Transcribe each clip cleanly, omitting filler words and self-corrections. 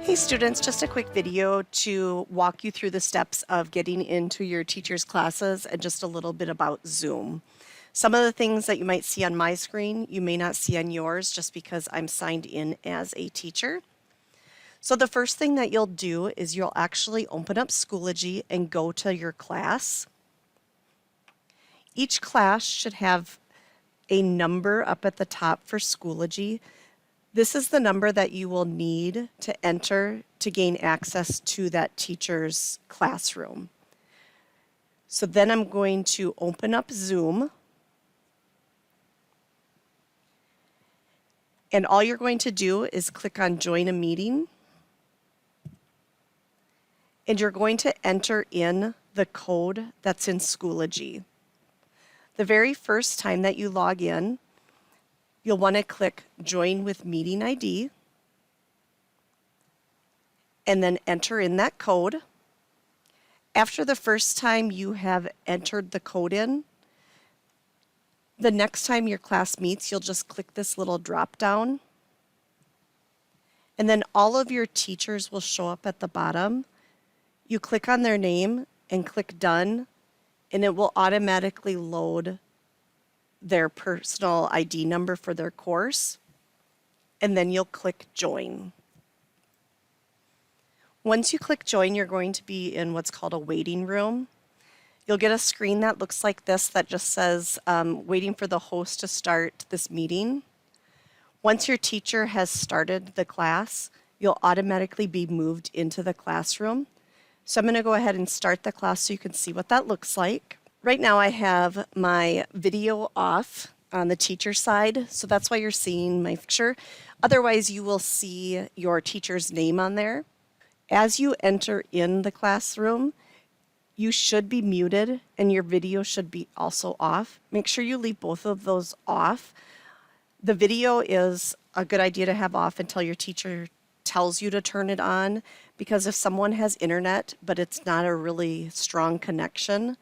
Hey students, just a quick video to walk you through the steps of getting into your teacher's classes and just a little bit about Zoom. Some of the things that you might see on my screen, you may not see on yours just because I'm signed in as a teacher. So the first thing that you'll do is you'll actually open up Schoology and go to your class. Each class should have a number up at the top for Schoology. This is the number that you will need to enter to gain access to that teacher's classroom. So then I'm going to open up Zoom. And all you're going to do is click on Join a Meeting. And you're going to enter in the code that's in Schoology. The very first time that you log in, you'll want to click Join with Meeting ID and then enter in that code. After the first time you have entered the code in, the next time your class meets, you'll just click this little drop down. And then all of your teachers will show up at the bottom. You click on their name and click Done, and it will automatically load their personal ID number for their course, and then you'll click Join. Once you click Join, you're going to be in what's called a waiting room. You'll get a screen that looks like this that just says, waiting for the host to start this meeting. Once your teacher has started the class, you'll automatically be moved into the classroom. So I'm going to go ahead and start the class so you can see what that looks like. Right now I have my video off on the teacher side, so that's why you're seeing my picture. Otherwise, you will see your teacher's name on there. As you enter in the classroom, you should be muted and your video should be also off. Make sure you leave both of those off. The video is a good idea to have off until your teacher tells you to turn it on, because if someone has internet but it's not a really strong connection,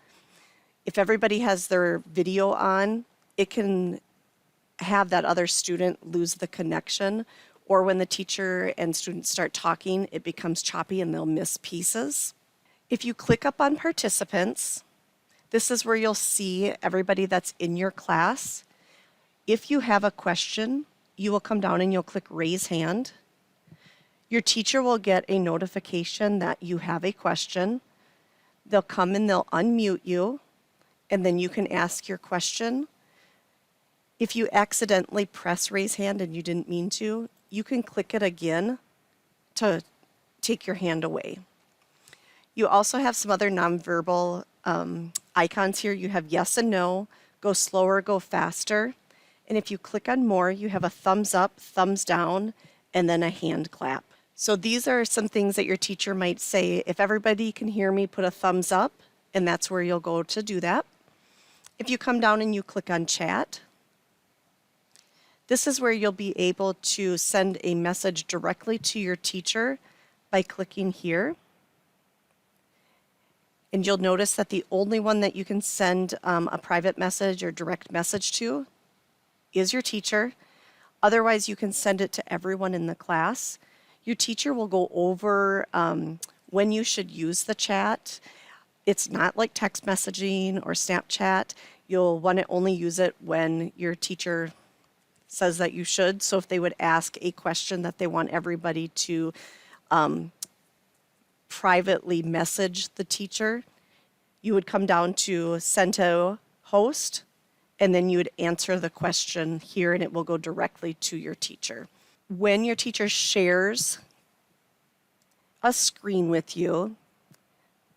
if everybody has their video on, it can have that other student lose the connection, or when the teacher and students start talking, it becomes choppy and they'll miss pieces. If you click up on participants, this is where you'll see everybody that's in your class. If you have a question, you will come down and you'll click raise hand. Your teacher will get a notification that you have a question. They'll come and they'll unmute you, and then you can ask your question. If you accidentally press raise hand and you didn't mean to, you can click it again to take your hand away. You also have some other nonverbal icons here. You have yes and no, go slower, go faster. And if you click on more, you have a thumbs up, thumbs down, and then a hand clap. So these are some things that your teacher might say. If everybody can hear me, put a thumbs up, and that's where you'll go to do that. If you come down and you click on chat, this is where you'll be able to send a message directly to your teacher by clicking here. And you'll notice that the only one that you can send a private message or direct message to is your teacher. Otherwise, you can send it to everyone in the class. Your teacher will go over when you should use the chat. It's not like text messaging or Snapchat. You'll want to only use it when your teacher says that you should. So if they would ask a question that they want everybody to privately message the teacher, you would come down to send to host, and then you would answer the question here and it will go directly to your teacher. When your teacher shares a screen with you,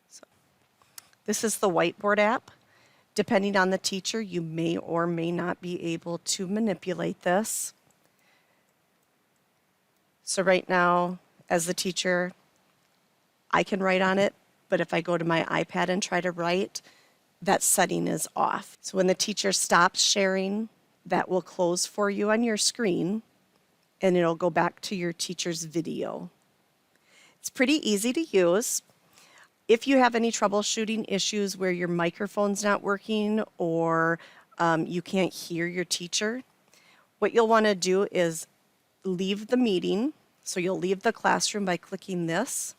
so this is the whiteboard app. Depending on the teacher, you may or may not be able to manipulate this. So right now, as the teacher, I can write on it, but if I go to my iPad and try to write, that setting is off. So when the teacher stops sharing, that will close for you on your screen, and it'll go back to your teacher's video. It's pretty easy to use. If you have any troubleshooting issues where your microphone's not working or you can't hear your teacher, what you'll want to do is leave the meeting. So you'll leave the classroom by clicking this.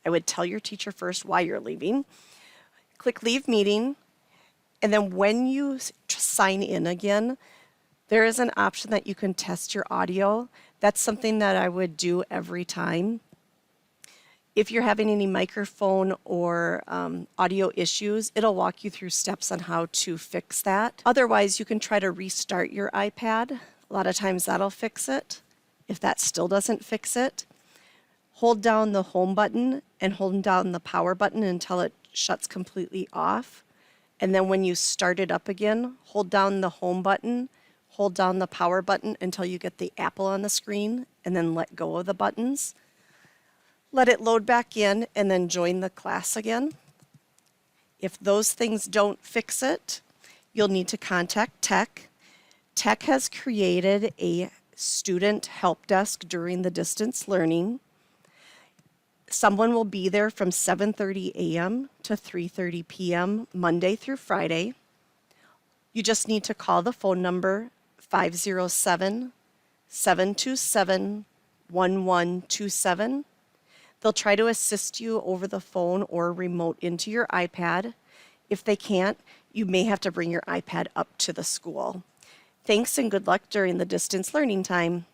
I would tell your teacher first why you're leaving. Click Leave Meeting, and then when you sign in again, there is an option that you can test your audio. That's something that I would do every time. If you're having any microphone or audio issues, it'll walk you through steps on how to fix that. Otherwise, you can try to restart your iPad. A lot of times that'll fix it. If that still doesn't fix it, hold down the home button and hold down the power button until it shuts completely off. And then when you start it up again, hold down the home button, hold down the power button until you get the apple on the screen, and then let go of the buttons. Let it load back in and then join the class again. If those things don't fix it, you'll need to contact tech. Tech has created a student help desk during the distance learning. Someone will be there from 7:30 a.m. to 3:30 p.m. Monday through Friday. You just need to call the phone number 507-727-1127. They'll try to assist you over the phone or remote into your iPad. If they can't, you may have to bring your iPad up to the school. Thanks and good luck during the distance learning time.